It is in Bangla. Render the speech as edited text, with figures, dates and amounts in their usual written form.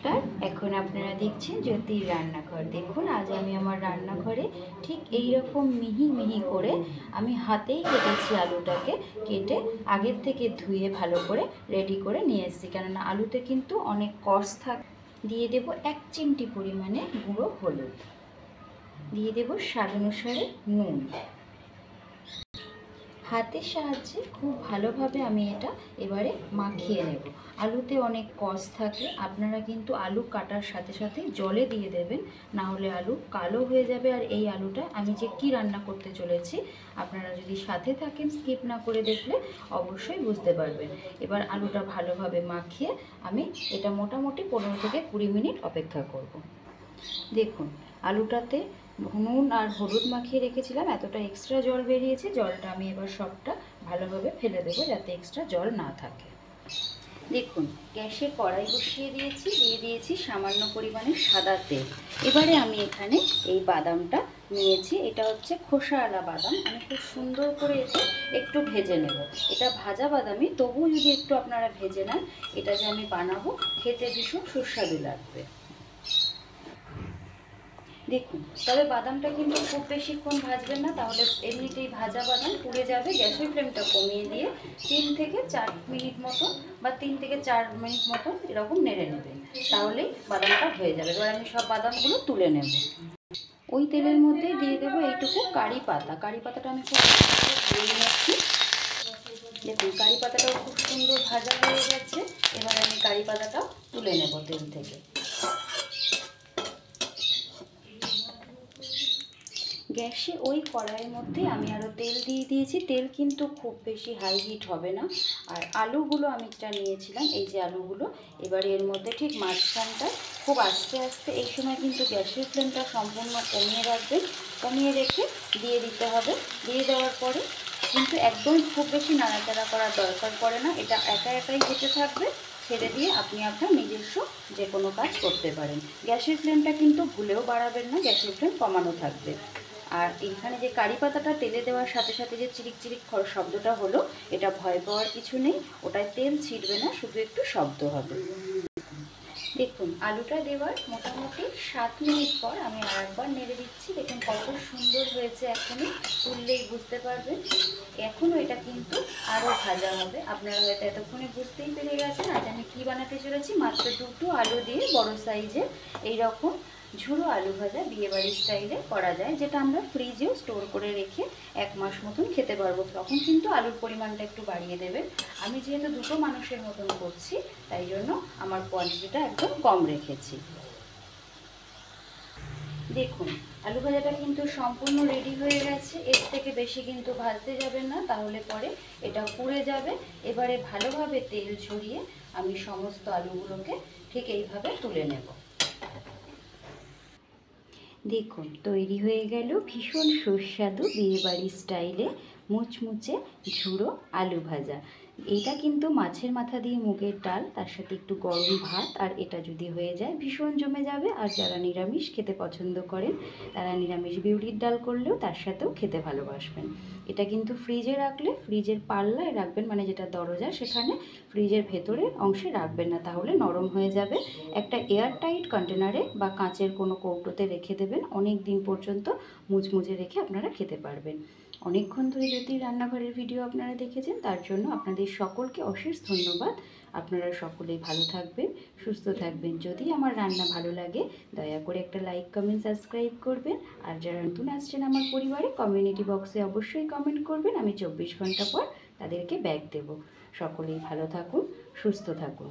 নমস্কার, এখন আপনারা দেখছেন জ্যোতির রান্নাঘর। দেখুন, আজ আমি আমার রান্নাঘরে ঠিক এই রকম মিহি মিহি করে আমি হাতেই কেটেছি আলুটাকে। কেটে আগের থেকে ধুয়ে ভালো করে রেডি করে নিয়ে এসেছি, কেননা আলুতে কিন্তু অনেক কষ থাকে। দিয়ে দেব 1 চিমটি পরিমাণে গুঁড়ো হলুদ, দিয়ে দেব স্বাদ অনুসারে নুন। হাতের সাহায্যে খুব ভালোভাবে আমি এটা এবারে মাখিয়ে নেব। আলুতে অনেক কষ থাকে, আপনারা কিন্তু আলু কাটার সাথে সাথে জলে দিয়ে দেবেন, না হলে আলু কালো হয়ে যাবে। আর এই আলুটা আমি যে কি রান্না করতে চলেছি, আপনারা যদি সাথে থাকেন, স্কিপ না করে দেখলে অবশ্যই বুঝতে পারবেন। এবার আলুটা ভালোভাবে মাখিয়ে আমি এটা মোটামুটি 15 থেকে 20 মিনিট অপেক্ষা করব। দেখুন, আলুটাতে নুন আর হলুদ মাখিয়ে রেখেছিলাম, এতটা এক্সট্রা জল বেরিয়েছে। জলটা আমি এবার সবটা ভালোভাবে ফেলে দেবো, যাতে এক্সট্রা জল না থাকে। দেখুন, গ্যাসে কড়াই বসিয়ে দিয়েছি, দিয়ে দিয়েছি সামান্য পরিমাণে সাদা তেল। এবারে আমি এখানে এই বাদামটা নিয়েছি, এটা হচ্ছে খোসাওয়ালা বাদাম। আমি খুব সুন্দর করে এটা একটু ভেজে নেব। এটা ভাজা বাদামই, তবুও যদি একটু আপনারা ভেজে নেন, এটা যে আমি বানাবো খেতে ভীষণ সুস্বাদু লাগবে। দেখুন, তবে বাদামটা কিন্তু খুব বেশিক্ষণ ভাজবেন না, তাহলে এমনিতেই ভাজা বাদাম পুড়ে যাবে। গ্যাসের ফ্লেমটা কমিয়ে দিয়ে 3 থেকে 4 মিনিট মতন বা 3 থেকে 4 মিনিট মতন এরকম নেড়ে নেবেন, তাহলেই বাদামটা হয়ে যাবে। এবার আমি সব বাদামগুলো তুলে নেব। ওই তেলের মধ্যেই দিয়ে দেবো এইটুকু কারি পাতা। কারি পাতাটা আমি খুব ধুয়ে নিচ্ছি। দেখুন, কারি পাতাটাও খুব সুন্দর ভাজা হয়ে গেছে। এবার আমি কারি পাতাটাও তুলে নেব তেল থেকে। গ্যাসে ওই কড়াইয়ের মধ্যে আমি আরও তেল দিয়ে দিয়েছি। তেল কিন্তু খুব বেশি হাই হিট হবে না। আর আলুগুলো আমি যা নিয়েছিলাম, এই যে আলুগুলো, এবার এর মধ্যে ঠিক মাঝখানটা খুব আস্তে আস্তে, এই সময় কিন্তু গ্যাসের ফ্লেমটা সম্পূর্ণ কমিয়ে রাখবেন। কমিয়ে রেখে দিয়ে দিতে হবে। দিয়ে দেওয়ার পরে কিন্তু একদমই খুব বেশি নাড়াচাড়া করার দরকার পড়ে না, এটা একা একাই যেতে থাকবে। ছেড়ে দিয়ে আপনি আপনার নিজস্ব যে কোনো কাজ করতে পারেন। গ্যাসের ফ্লেমটা কিন্তু ভুলেও বাড়াবেন না, গ্যাসের ফ্লেম কমানো থাকবে। আর এখানে যে কারি পাতাটা তেলে দেওয়ার সাথে সাথে যে চিরিক চিরিক শব্দটা হলো, এটা ভয় পাওয়ার কিছু নেই। ওটায় তেল ছিটবে না, শুধু একটু শব্দ হবে। দেখুন, আলুটা দেওয়ার মোটামুটি 7 মিনিট পর আমি আরেকবার নেড়ে দিচ্ছি। দেখুন কত সুন্দর হয়েছে, এখনই তুললেই বুঝতে পারবেন। এখনও এটা কিন্তু আরও ভাজা হবে। আপনারা হয়তো এতক্ষণে বুঝতেই পেরে গেছেন আজ আমি কী বানাতে চলেছি। মাত্র 2টো আলু দিয়ে বড় সাইজের এইরকম ঝুড়ো আলু ভাজা বিয়েবাড়ির স্টাইলে করা যায়, যেটা আমরা ফ্রিজেও স্টোর করে রেখে 1 মাস মতন খেতে পারবো। তখন কিন্তু আলুর পরিমাণটা একটু বাড়িয়ে দেবেন। আমি যেহেতু 2টো মানুষের মতন করছি, তাই জন্য আমার কোয়ান্টিটিটা একদম কম রেখেছি। দেখুন, আলু ভাজাটা কিন্তু সম্পূর্ণ রেডি হয়ে গেছে। এর থেকে বেশি কিন্তু ভাজতে যাবেন না, তাহলে পরে এটা পুড়ে যাবে। এবারে ভালোভাবে তেল ঝরিয়ে আমি সমস্ত আলুগুলোকে ঠিক এইভাবে তুলে নেব। দেখুন, তৈরি হয়ে গেল ভীষণ সুস্বাদু বিয়েবাড়ির স্টাইলে মুচমুচে ঝুড়ো আলু ভাজা। এটা কিন্তু মাছের মাথা দিয়ে মুগের ডাল, তার সাথে একটু গরম ভাত, আর এটা যদি হয়ে যায় ভীষণ জমে যাবে। আর যারা নিরামিষ খেতে পছন্দ করেন, তারা নিরামিষ বিউলির ডাল করলেও তার সাথেও খেতে ভালোবাসবেন। এটা কিন্তু ফ্রিজে রাখলে, ফ্রিজের পাল্লায় রাখবেন, মানে যেটা দরজা, সেখানে ফ্রিজের ভেতরের অংশে রাখবেন না, তাহলে নরম হয়ে যাবে। একটা এয়ারটাইট কন্টেনারে বা কাঁচের কোনো কৌটোতে রেখে দেবেন, অনেক দিন পর্যন্ত মুচমুচে রেখে আপনারা খেতে পারবেন। অনেকক্ষণ ধরে জ্যোতির রান্নাঘরের ভিডিও আপনারা দেখেছেন, তার জন্য আপনাদের সকলকে অশেষ ধন্যবাদ। আপনারা সকলেই ভালো থাকবেন, সুস্থ থাকবেন। যদি আমার রান্না ভালো লাগে, দয়া করে একটা লাইক, কমেন্ট, সাবস্ক্রাইব করবেন। আর যারা নতুন আসছেন আমার পরিবারে, কমিউনিটি বক্সে অবশ্যই কমেন্ট করবেন। আমি 24 ঘন্টা পর তাদেরকে ব্যাগ দেব। সকলেই ভালো থাকুন, সুস্থ থাকুন।